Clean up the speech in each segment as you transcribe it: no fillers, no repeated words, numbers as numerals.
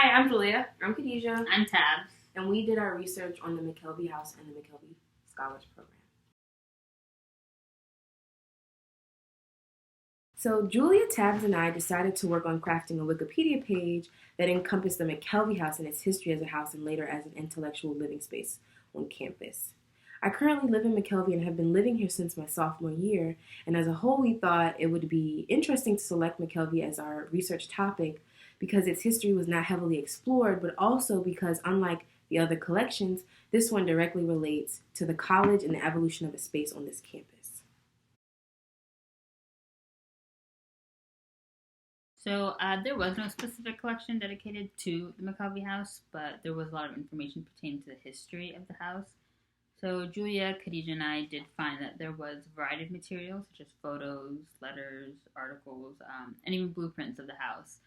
Hi, I'm Julia. I'm Khadijah. I'm Tabs. And we did our research on the McKelvy House and the McKelvy Scholars Program. So Julia, Tabs, and I decided to work on crafting a Wikipedia page that encompassed the McKelvy House and its history as a house and later as an intellectual living space on campus. I currently live in McKelvy and have been living here since my sophomore year, and as a whole we thought it would be interesting to select McKelvy as our research topic because its history was not heavily explored, but also because, unlike the other collections, this one directly relates to the college and the evolution of a space on this campus. So there was no specific collection dedicated to the McKelvy House, but there was a lot of information pertaining to the history of the house. So Julia, Khadijah, and I did find that there was a variety of materials, such as photos, letters, articles, and even blueprints of the house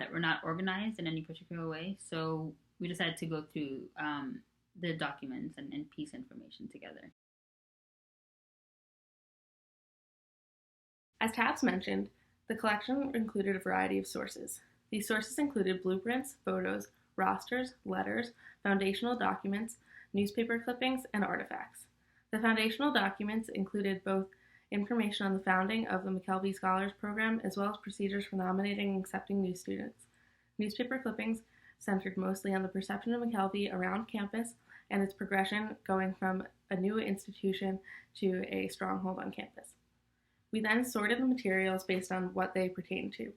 that were not organized in any particular way. So we decided to go through the documents and piece information together. As Tabs mentioned, the collection included a variety of sources. These sources included blueprints, photos, rosters, letters, foundational documents, newspaper clippings, and artifacts. The foundational documents included both information on the founding of the McKelvy Scholars Program as well as procedures for nominating and accepting new students. Newspaper clippings centered mostly on the perception of McKelvy around campus and its progression going from a new institution to a stronghold on campus. We then sorted the materials based on what they pertain to.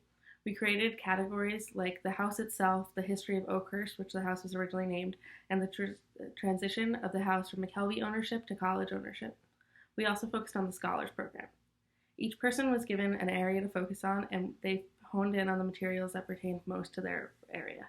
We created categories like the house itself, the history of Oakhurst, which the house was originally named, and the transition of the house from McKelvy ownership to college ownership. We also focused on the Scholars Program. Each person was given an area to focus on, and they honed in on the materials that pertained most to their area.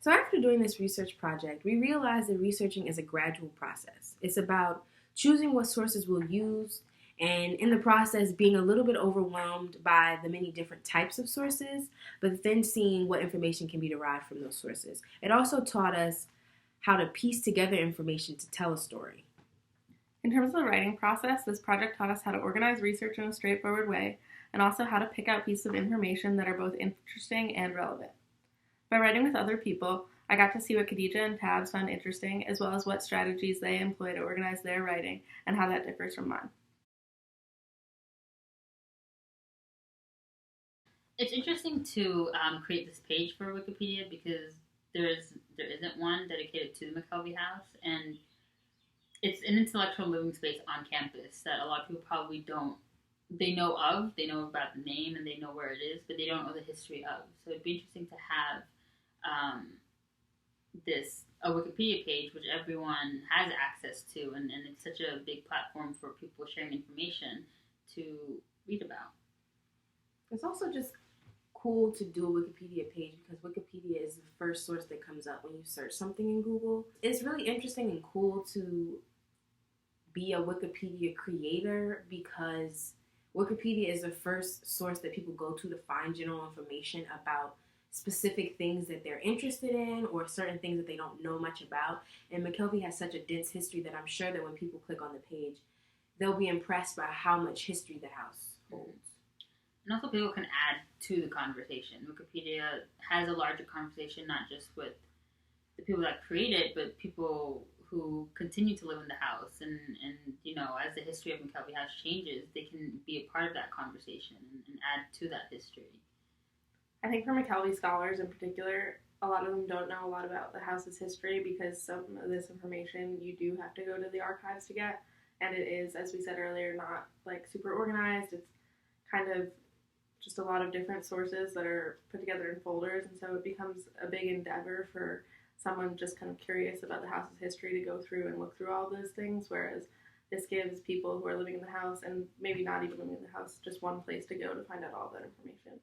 So after doing this research project, we realized that researching is a gradual process. It's about choosing what sources we'll use, and in the process being a little bit overwhelmed by the many different types of sources, but then seeing what information can be derived from those sources. It also taught us how to piece together information to tell a story. In terms of the writing process, this project taught us how to organize research in a straightforward way, and also how to pick out pieces of information that are both interesting and relevant. By writing with other people, I got to see what Khadijah and Tabs found interesting, as well as what strategies they employ to organize their writing and how that differs from mine. It's interesting to create this page for Wikipedia because there isn't one dedicated to the McKelvy House, and it's an intellectual living space on campus that a lot of people probably don't. They know about the name, and they know where it is, but they don't know the history of. So it'd be interesting to have a Wikipedia page which everyone has access to, and it's such a big platform for people sharing information to read about. It's also just cool to do a Wikipedia page because Wikipedia is the first source that comes up when you search something in Google. It's really interesting and cool to be a Wikipedia creator because Wikipedia is the first source that people go to find general information about specific things that they're interested in or certain things that they don't know much about. And McKelvy has such a dense history that I'm sure that when people click on the page, they'll be impressed by how much history the house holds. And also people can add to the conversation. Wikipedia has a larger conversation, not just with the people that create it, but people who continue to live in the house. And as the history of McKelvy House changes, they can be a part of that conversation and add to that history. I think for McKelvy scholars in particular, a lot of them don't know a lot about the house's history because some of this information you do have to go to the archives to get. And it is, as we said earlier, not like super organized. It's kind of just a lot of different sources that are put together in folders. And so it becomes a big endeavor for someone just kind of curious about the house's history to go through and look through all those things. Whereas this gives people who are living in the house and maybe not even living in the house just one place to go to find out all that information.